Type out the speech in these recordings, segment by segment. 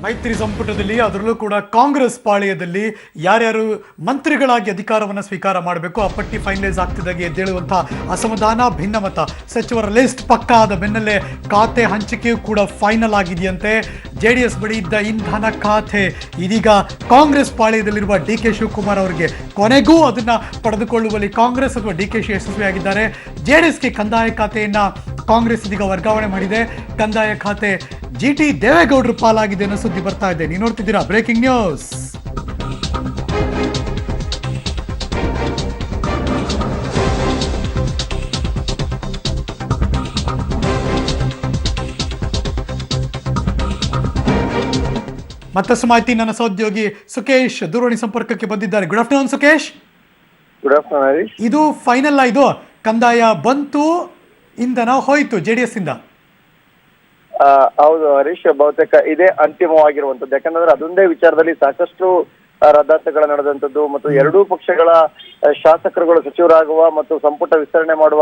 ಮೈತ್ರಿ ಸಂಪುಟದಲ್ಲಿ ಅದರಲ್ಲೂ ಕೂಡ ಕಾಂಗ್ರೆಸ್ ಪಾಳೆಯದಲ್ಲಿ ಯಾರ್ಯಾರು ಮಂತ್ರಿಗಳಾಗಿ ಅಧಿಕಾರವನ್ನು ಸ್ವೀಕಾರ ಮಾಡಬೇಕು ಆ ಪಟ್ಟಿ ಫೈನಲೈಸ್ ಆಗ್ತಿದ್ದಾಗೆ ಎದ್ದೇಳುವಂತಹ ಅಸಮಾಧಾನ, ಭಿನ್ನಮತ. ಸಚಿವರ ಲಿಸ್ಟ್ ಪಕ್ಕಾ ಆದ ಬೆನ್ನಲ್ಲೇ ಖಾತೆ ಹಂಚಿಕೆಯೂ ಕೂಡ ಫೈನಲ್ ಆಗಿದೆಯಂತೆ. ಜೆಡಿಎಸ್ ಬಳಿ ಇದ್ದ ಇಂಧನ ಖಾತೆ ಇದೀಗ ಕಾಂಗ್ರೆಸ್ ಪಾಳೆಯದಲ್ಲಿರುವ ಡಿ ಕೆ ಶಿವಕುಮಾರ್ ಅವರಿಗೆ ಕೊನೆಗೂ ಅದನ್ನ ಪಡೆದುಕೊಳ್ಳುವಲ್ಲಿ ಕಾಂಗ್ರೆಸ್ ಅಥವಾ ಡಿ ಕೆ ಶಿ ಯಶಸ್ವಿಯಾಗಿದ್ದಾರೆ. ಜೆಡಿಎಸ್ಗೆ ಕಂದಾಯ ಖಾತೆಯನ್ನ ಕಾಂಗ್ರೆಸ್ ಇದೀಗ ವರ್ಗಾವಣೆ ಮಾಡಿದೆ. ಕಂದಾಯ ಖಾತೆ ಜಿಟಿ ದೇವೇಗೌಡರ ಪಾಲಾಗಿದೆ ಅನ್ನೋ ಸುದ್ದಿ ಬರ್ತಾ ಇದೆ. ನೀವು ನೋಡ್ತಿದ್ದೀರಾ ಬ್ರೇಕಿಂಗ್ ನ್ಯೂಸ್. ಮತ್ತಷ್ಟು ಮಾಹಿತಿ ನನ್ನ ಸಹೋದ್ಯೋಗಿ ಸುಕೇಶ್ ದೂರವಾಣಿ ಸಂಪರ್ಕಕ್ಕೆ ಬಂದಿದ್ದಾರೆ. Good afternoon Sukesh. Good afternoon Harish. ಇದು ಫೈನಲ್ ಇದು ಕಂದಾಯ ಬಂತು, ಇಂಧನ ಹೋಯ್ತು ಜೆಡಿಎಸ್ ಇಂದ. ಹೌದು ಹರೀಶ್, ಬಹುತೇಕ ಇದೇ ಅಂತಿಮವಾಗಿರುವಂತದ್ದು. ಯಾಕಂದ್ರೆ ಅದೊಂದೇ ವಿಚಾರದಲ್ಲಿ ಸಾಕಷ್ಟು ರದ್ದಾಟಗಳು ನಡೆದಂತದ್ದು ಮತ್ತು ಎರಡೂ ಪಕ್ಷಗಳ ಶಾಸಕರುಗಳು ಸಚಿವರಾಗುವ ಮತ್ತು ಸಂಪುಟ ವಿಸ್ತರಣೆ ಮಾಡುವ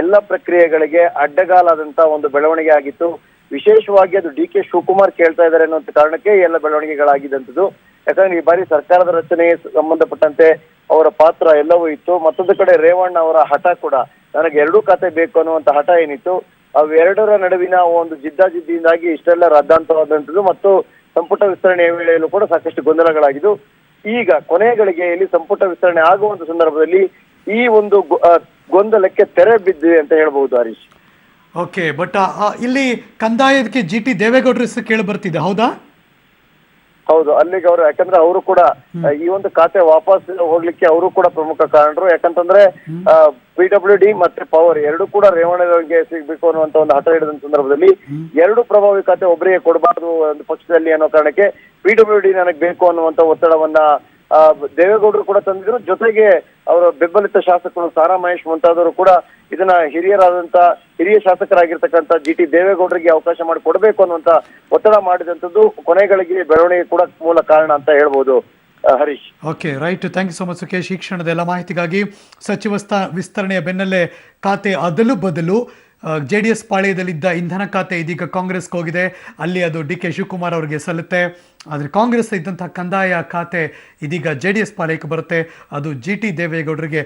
ಎಲ್ಲ ಪ್ರಕ್ರಿಯೆಗಳಿಗೆ ಅಡ್ಡಗಾಲಾದಂತ ಒಂದು ಬೆಳವಣಿಗೆ ಆಗಿತ್ತು. ವಿಶೇಷವಾಗಿ ಅದು ಡಿ ಕೆ ಶಿವಕುಮಾರ್ ಕೇಳ್ತಾ ಇದ್ದಾರೆ ಅನ್ನುವಂತ ಕಾರಣಕ್ಕೆ ಎಲ್ಲ ಬೆಳವಣಿಗೆಗಳಾಗಿದ್ದಂಥದ್ದು. ಯಾಕಂದ್ರೆ ಈ ಬಾರಿ ಸರ್ಕಾರದ ರಚನೆಗೆ ಸಂಬಂಧಪಟ್ಟಂತೆ ಅವರ ಪಾತ್ರ ಎಲ್ಲವೂ ಇತ್ತು. ಮತ್ತೊಂದು ಕಡೆ ರೇವಣ್ಣ ಅವರ ಹಠ ಕೂಡ, ನನಗೆ ಎರಡೂ ಖಾತೆ ಬೇಕು ಅನ್ನುವಂತ ಹಠ ಏನಿತ್ತು, ಅವೆರಡರ ನಡುವಿನ ಒಂದು ಜಿದ್ದಾಜಿದ್ದಿಯಿಂದಾಗಿ ಇಷ್ಟೆಲ್ಲ ರದ್ದಾಂತವಾದಂಥದ್ದು ಮತ್ತು ಸಂಪುಟ ವಿಸ್ತರಣೆಯ ವೇಳೆಯಲ್ಲೂ ಕೂಡ ಸಾಕಷ್ಟು ಗೊಂದಲಗಳಾಗಿದ್ದು. ಈಗ ಕೊನೆಯ ಗಳಿಗೆಯಲ್ಲಿ ಸಂಪುಟ ವಿಸ್ತರಣೆ ಆಗುವಂತ ಸಂದರ್ಭದಲ್ಲಿ ಈ ಒಂದು ಗೊಂದಲಕ್ಕೆ ತೆರೆ ಬಿದ್ದಿದೆ ಅಂತ ಹೇಳ್ಬಹುದು ಹರೀಶ್. ಓಕೆ, ಬಟ್ ಇಲ್ಲಿ ಕಂದಾಯಕ್ಕೆ ಜಿ ಟಿ ದೇವೇಗೌಡರ ಹೆಸರು ಕೇಳಿ ಬರ್ತಿದೆ, ಹೌದಾ? ಹೌದು, ಅಲ್ಲಿಗೆ ಅವರು, ಯಾಕಂದ್ರೆ ಅವರು ಕೂಡ ಈ ಒಂದು ಖಾತೆ ವಾಪಸ್ ಹೋಗ್ಲಿಕ್ಕೆ ಅವರು ಕೂಡ ಪ್ರಮುಖ ಕಾರಣರು. ಯಾಕಂತಂದ್ರೆ PWD ಮತ್ತೆ ಪವರ್ ಎರಡು ಕೂಡ ರೇವಣ್ಣಗೆ ಸಿಗ್ಬೇಕು ಅನ್ನುವಂತ ಒಂದು ಹಠ ಹಿಡಿದ ಸಂದರ್ಭದಲ್ಲಿ ಎರಡು ಪ್ರಭಾವಿ ಖಾತೆ ಒಬ್ಬರಿಗೆ ಕೊಡಬಾರ್ದು ಒಂದು ಪಕ್ಷದಲ್ಲಿ ಅನ್ನೋ ಕಾರಣಕ್ಕೆ PWD ನನಗೆ ಬೇಕು ಅನ್ನುವಂತ ಒತ್ತಡವನ್ನ ದೇವೇಗೌಡರು ಕೂಡ ತಂದಿದ್ರು. ಜೊತೆಗೆ ಅವರ ಬೆಂಬಲಿತ ಶಾಸಕರು ಸಾರಾ ಮಹೇಶ್ ಮುಂತಾದವರು ಕೂಡ ಇದನ್ನ ಹಿರಿಯ ಶಾಸಕರಾಗಿರ್ತಕ್ಕಂಥ ಜಿ ಟಿ ದೇವೇಗೌಡರಿಗೆ ಅವಕಾಶ ಮಾಡಿ ಕೊಡಬೇಕು ಅನ್ನುವಂತ ಒತ್ತಡ ಮಾಡಿದಂಥದ್ದು ಕೊನೆಗಳಿಗೆ ಬೆಳವಣಿಗೆ ಕೂಡ ಮೂಲ ಕಾರಣ ಅಂತ ಹೇಳ್ಬೋದು Harish. Okay, right. Thank you so much Sukesh ಈ ಕ್ಷಣದ ಎಲ್ಲ ಮಾಹಿತಿಗಾಗಿ. ಸಚಿವ ವಿಸ್ತರಣೆಯ ಬೆನ್ನಲ್ಲೇ ಖಾತೆ ಅದಲು ಬದಲು ಜೆಡಿಎಸ್ ಪಾಳೆಯದಲ್ಲಿದ್ದ ಇಂಧನ ಖಾತೆ ಇದೀಗ ಕಾಂಗ್ರೆಸ್ಗೆ ಹೋಗಿದೆ. ಅಲ್ಲಿ ಅದು ಡಿ ಕೆ ಶಿವಕುಮಾರ್ ಅವರಿಗೆ ಸಲ್ಲುತ್ತೆ. ಆದರೆ ಕಾಂಗ್ರೆಸ್ ಇದ್ದಂತಹ ಕಂದಾಯ ಖಾತೆ ಇದೀಗ ಜೆಡಿಎಸ್ ಪಾಳೆಯಕ್ಕೆ ಬರುತ್ತೆ. ಅದು ಜಿ ಟಿ ದೇವೇಗೌಡರಿಗೆ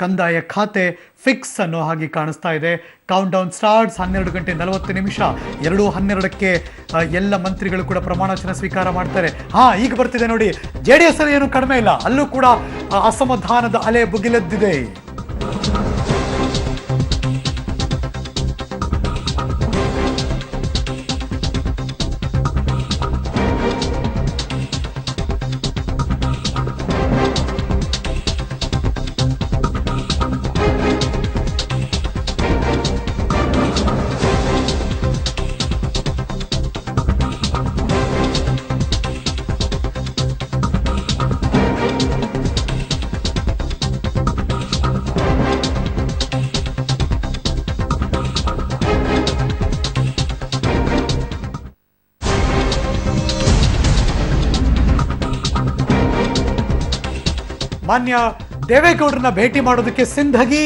ಕಂದಾಯ ಖಾತೆ ಫಿಕ್ಸ್ ಅನ್ನೋ ಹಾಗೆ ಕಾಣಿಸ್ತಾ ಇದೆ. Count down starts. 12:40 2:12ಕ್ಕೆ ಎಲ್ಲ ಮಂತ್ರಿಗಳು ಕೂಡ ಪ್ರಮಾಣವಚನ ಸ್ವೀಕಾರ ಮಾಡ್ತಾರೆ. ಈಗ ಬರ್ತಿದೆ ನೋಡಿ, ಜೆಡಿಎಸ್ ಅಲ್ಲಿ ಏನು ಕಡಿಮೆ ಇಲ್ಲ, ಅಲ್ಲೂ ಕೂಡ ಅಸಮಾಧಾನದ ಅಲೆ ಬುಗಿಲೆದ್ದಿದೆ. ಮಾನ್ಯ ದೇವೇಗೌಡರನ್ನ ಭೇಟಿ ಮಾಡೋದಕ್ಕೆ ಸಿಂಧಗಿ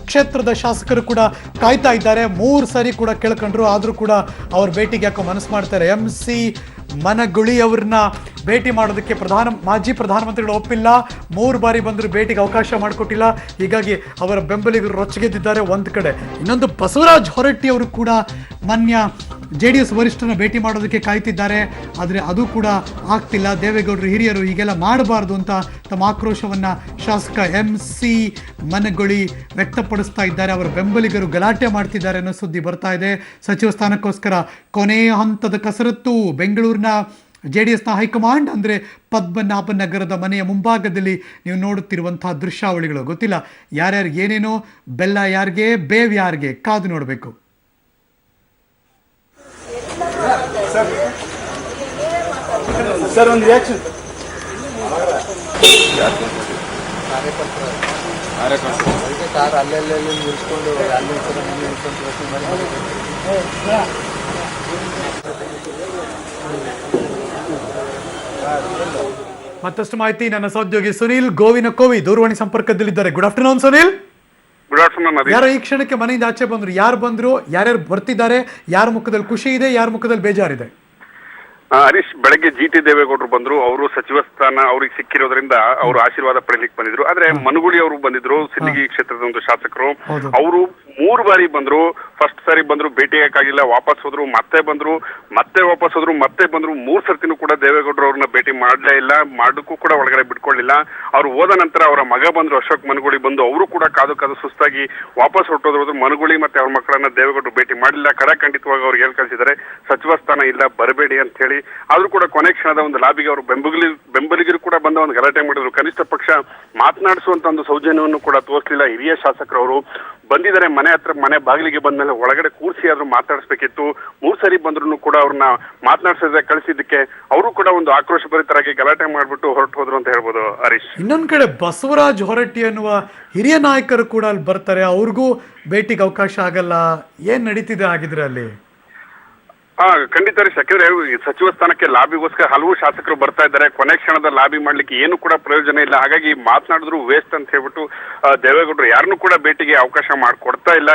ಕ್ಷೇತ್ರದ ಶಾಸಕರು ಕೂಡ ಕಾಯ್ತಾ ಇದ್ದಾರೆ. 3 ಸರಿ ಕೂಡ ಕೇಳ್ಕೊಂಡ್ರು, ಆದರೂ ಕೂಡ ಅವ್ರ ಭೇಟಿಗೆ ಯಾಕೋ ಮನಸ್ಸು ಮಾಡ್ತಾರೆ. MC ಮನಗುಳಿ ಅವ್ರನ್ನ ಭೇಟಿ ಮಾಡೋದಕ್ಕೆ ಮಾಜಿ ಪ್ರಧಾನಮಂತ್ರಿಗಳು ಒಪ್ಪಿಲ್ಲ. 3 ಬಾರಿ ಬಂದರೂ ಭೇಟಿಗೆ ಅವಕಾಶ ಮಾಡಿಕೊಟ್ಟಿಲ್ಲ. ಹೀಗಾಗಿ ಅವರ ಬೆಂಬಲಿಗರು ರೊಚ್ಚಿಗೆದ್ದಿದ್ದಾರೆ ಒಂದು ಕಡೆ. ಇನ್ನೊಂದು ಬಸವರಾಜ್ ಹೊರಟ್ಟಿ ಅವರು ಕೂಡ ಮಾನ್ಯ JDS ವರಿಷ್ಠನ ಭೇಟಿ ಮಾಡೋದಕ್ಕೆ ಕಾಯ್ತಿದ್ದಾರೆ. ಆದರೆ ಅದು ಕೂಡ ಆಗ್ತಿಲ್ಲ. ದೇವೇಗೌಡರು ಹಿರಿಯರು ಹೀಗೆಲ್ಲ ಮಾಡಬಾರ್ದು ಅಂತ ತಮ್ಮ ಆಕ್ರೋಶವನ್ನು ಶಾಸಕ MC ಮನಗುಳಿ ವ್ಯಕ್ತಪಡಿಸ್ತಾ ಇದ್ದಾರೆ. ಅವರ ಬೆಂಬಲಿಗರು ಗಲಾಟೆ ಮಾಡ್ತಿದ್ದಾರೆ ಅನ್ನೋ ಸುದ್ದಿ ಬರ್ತಾ ಇದೆ. ಸಚಿವ ಸ್ಥಾನಕ್ಕೋಸ್ಕರ ಕೊನೆಯ ಹಂತದ ಕಸರತ್ತು. ಬೆಂಗಳೂರಿನ JDSನ ಹೈಕಮಾಂಡ್ ಅಂದರೆ ಪದ್ಮನಾಭ ನಗರದ ಮನೆಯ ಮುಂಭಾಗದಲ್ಲಿ ನೀವು ನೋಡುತ್ತಿರುವಂತಹ ದೃಶ್ಯಾವಳಿಗಳು. ಗೊತ್ತಿಲ್ಲ ಯಾರ್ಯಾರಿಗೆ ಏನೇನೋ, ಬೆಲ್ಲ ಯಾರಿಗೆ, ಬೇವ್ ಯಾರಿಗೆ, ಕಾದು ನೋಡಬೇಕು. ಸರ್ ಒಂದು ರಿಯಾಕ್ಷನ್. ಮತ್ತಷ್ಟು ಮಾಹಿತಿ ನನ್ನ ಸಹೋದ್ಯೋಗಿ ಸುನೀಲ್ ಗೋವಿನಕೋವಿ ದೂರವಾಣಿ ಸಂಪರ್ಕದಲ್ಲಿದ್ದಾರೆ. Good afternoon Sunil. Good afternoon. ಯಾರೋ ಈ ಕ್ಷಣಕ್ಕೆ ಮನೆಯಿಂದ ಆಚೆ ಬಂದ್ರು, ಯಾರು ಬಂದ್ರು, ಯಾರ್ಯಾರು ಬರ್ತಿದ್ದಾರೆ, ಯಾರ ಮುಖದಲ್ಲಿ ಖುಷಿ ಇದೆ, ಯಾರ ಮುಖದಲ್ಲಿ ಬೇಜಾರಿದೆ? ಹರೀಶ್, ಬೆಳಗ್ಗೆ ಜಿ.ಟಿ. ದೇವೇಗೌಡರು ಬಂದ್ರು. ಅವರು ಸಚಿವ ಸ್ಥಾನ ಅವ್ರಿಗೆ ಸಿಕ್ಕಿರೋದ್ರಿಂದ ಅವರು ಆಶೀರ್ವಾದ ಪಡೆಯಲಿಕ್ಕೆ ಬಂದಿದ್ರು. ಆದ್ರೆ ಮನಗೂಳಿ ಅವರು ಬಂದಿದ್ರು, ಸಿಂದಗಿ ಕ್ಷೇತ್ರದ ಒಂದು ಶಾಸಕರು. ಅವರು 3 ಬಾರಿ ಬಂದ್ರು. ಫಸ್ಟ್ ಸಾರಿ ಬಂದ್ರು, ಭೇಟಿಯಾಗಿಲ್ಲ, ವಾಪಸ್ ಹೋದ್ರು, ಮತ್ತೆ ಬಂದ್ರು, ಮತ್ತೆ ವಾಪಸ್ ಹೋದ್ರು, ಮತ್ತೆ ಬಂದ್ರು. 3 ಸರ್ತಿನೂ ಕೂಡ ದೇವೇಗೌಡರು ಅವ್ರನ್ನ ಭೇಟಿ ಮಾಡ್ಲೇ ಇಲ್ಲ, ಮಾಡೋಕ್ಕೂ ಕೂಡ ಒಳಗಡೆ ಬಿಟ್ಕೊಳ್ಳಿಲ್ಲ. ಅವ್ರು ಹೋದ ನಂತರ ಅವರ ಮಗ ಬಂದ್ರು, ಅಶೋಕ್ ಮನಗೂಳಿ ಬಂದು, ಅವರು ಕೂಡ ಕಾದು ಸುಸ್ತಾಗಿ ವಾಪಸ್ ಹೊರಟೋದ್ರು. ಮನಗೂಳಿ ಮತ್ತೆ ಅವ್ರ ಮಕ್ಕಳನ್ನ ದೇವೇಗೌಡರು ಭೇಟಿ ಮಾಡಿಲ್ಲ. ಖಂಡಿತವಾಗಿ ಅವ್ರಿಗೆ ಹೇಳಿ ಕಳಿಸಿದ್ದಾರೆ, ಸಚಿವ ಸ್ಥಾನ ಇಲ್ಲ, ಬರಬೇಡಿ ಅಂತ ಹೇಳಿ. ಆದ್ರೂ ಕೂಡ ಕೊನೆ ಕ್ಷಣದ ಒಂದು ಲಾಬಿಗೆ ಅವರು ಬೆಂಬಲಿಗರು ಕೂಡ ಬಂದ ಒಂದು ಗಲಾಟೆ ಮಾಡಿದ್ರು. ಕನಿಷ್ಠ ಪಕ್ಷ ಮಾತನಾಡಿಸುವಂತ ಒಂದು ಸೌಜನ್ಯವನ್ನು ಕೂಡ ತೋರಿಸಲಿಲ್ಲ. ಹಿರಿಯ ಶಾಸಕರವರು ಬಂದಿದ್ದಾರೆ, ಮನೆ ಬಾಗಿಲಿಗೆ ಬಂದ್ಮೇಲೆ ಒಳಗಡೆ ಕೂರಿಸಿ ಆದ್ರೂ ಮಾತಾಡಿಸ್ಬೇಕಿತ್ತು. 3 ಸರಿ ಬಂದ್ರು ಕೂಡ ಅವ್ರನ್ನ ಮಾತನಾಡಿಸದೆ ಕಳಿಸಿದ್ದಕ್ಕೆ ಅವರು ಕೂಡ ಒಂದು ಆಕ್ರೋಶ ಭರಿತರಾಗಿ ಗಲಾಟೆ ಮಾಡ್ಬಿಟ್ಟು ಹೊರಟು ಹೋದ್ರು ಅಂತ ಹೇಳ್ಬೋದು ಹರೀಶ್. ಇನ್ನೊಂದ್ ಕಡೆ ಬಸವರಾಜ್ ಹೊರಟ್ಟಿ ಅನ್ನುವ ಹಿರಿಯ ನಾಯಕರು ಕೂಡ ಅಲ್ಲಿ ಬರ್ತಾರೆ, ಅವ್ರಿಗೂ ಭೇಟಿಗೆ ಅವಕಾಶ ಆಗಲ್ಲ. ಏನ್ ನಡೀತಿದೆ ಆಗಿದ್ರೆ ಅಲ್ಲಿ? ಖಂಡಿತ ಹರೀಶ್, ಯಾಕಂದ್ರೆ ಸಚಿವ ಸ್ಥಾನಕ್ಕೆ ಲಾಬಿಗೋಸ್ಕರ ಹಲವು ಶಾಸಕರು ಬರ್ತಾ ಇದ್ದಾರೆ. ಕೊನೆ ಕ್ಷಣದ ಲಾಬಿ ಮಾಡ್ಲಿಕ್ಕೆ ಏನು ಕೂಡ ಪ್ರಯೋಜನ ಇಲ್ಲ. ಹಾಗಾಗಿ ಮಾತನಾಡಿದ್ರು ವೇಸ್ಟ್ ಅಂತ ಹೇಳ್ಬಿಟ್ಟು ದೇವೇಗೌಡರು ಯಾರನ್ನೂ ಕೂಡ ಭೇಟಿಗೆ ಅವಕಾಶ ಮಾಡಿಕೊಡ್ತಾ ಇಲ್ಲ.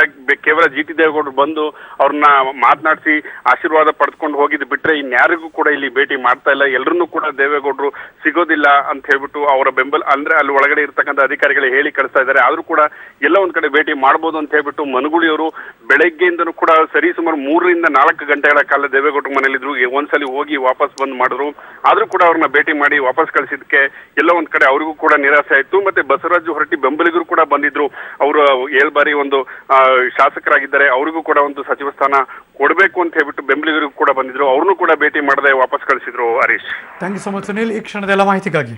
ಕೇವಲ ಜಿ.ಟಿ. ದೇವೇಗೌಡರು ಬಂದು ಅವ್ರನ್ನ ಮಾತನಾಡಿಸಿ ಆಶೀರ್ವಾದ ಪಡೆದುಕೊಂಡು ಹೋಗಿದ್ ಬಿಟ್ರೆ ಇನ್ಯಾರಿಗೂ ಕೂಡ ಇಲ್ಲಿ ಭೇಟಿ ಮಾಡ್ತಾ ಇಲ್ಲ. ಎಲ್ಲರನ್ನೂ ಕೂಡ ದೇವೇಗೌಡರು ಸಿಗೋದಿಲ್ಲ ಅಂತ ಹೇಳ್ಬಿಟ್ಟು ಅವರ ಬೆಂಬಲ ಅಂದ್ರೆ ಅಲ್ಲಿ ಒಳಗಡೆ ಇರ್ತಕ್ಕಂಥ ಅಧಿಕಾರಿಗಳು ಹೇಳಿ ಕಳಿಸ್ತಾ ಇದ್ದಾರೆ. ಆದ್ರೂ ಕೂಡ ಎಲ್ಲ ಒಂದ್ ಕಡೆ ಭೇಟಿ ಮಾಡ್ಬೋದು ಅಂತ ಹೇಳ್ಬಿಟ್ಟು ಮನಗೂಳಿಯವರು ಬೆಳಗ್ಗೆಯಿಂದನೂ ಕೂಡ ಸರಿ ಸುಮಾರು 3 ರಿಂದ 4 ಗಂಟೆಗಳ ಕಾಲ ದೇವೇಗೌಡರ ಮನೇಲಿದ್ರು. ಒಂದ್ಸಲಿ ಹೋಗಿ ವಾಪಸ್ ಬಂದ್ ಮಾಡಿದ್ರು. ಆದ್ರೂ ಕೂಡ ಅವ್ರನ್ನ ಭೇಟಿ ಮಾಡಿ ವಾಪಸ್ ಕಳಿಸಿದಕ್ಕೆ ಎಲ್ಲ ಒಂದ್ ಕಡೆ ಅವ್ರಿಗೂ ಕೂಡ ನಿರಾಸೆ ಆಯ್ತು. ಮತ್ತೆ ಬಸವರಾಜ್ ಹೊರಟ್ಟಿ ಬೆಂಬಲಿಗರು ಕೂಡ ಬಂದಿದ್ರು. ಅವರು 7 ಬಾರಿ ಒಂದು ಶಾಸಕರಾಗಿದ್ದಾರೆ, ಅವ್ರಿಗೂ ಕೂಡ ಒಂದು ಸಚಿವ ಸ್ಥಾನ ಕೊಡಬೇಕು ಅಂತ ಹೇಳ್ಬಿಟ್ಟು ಬೆಂಬಲಿಗರಿಗೂ ಕೂಡ ಬಂದಿದ್ರು. ಅವ್ರನ್ನೂ ಕೂಡ ಭೇಟಿ ಮಾಡದೆ ವಾಪಸ್ ಕಳಿಸಿದ್ರು Harish. Thank you so much Sunil, ಈ ಕ್ಷಣದ ಎಲ್ಲ ಮಾಹಿತಿಗಾಗಿ.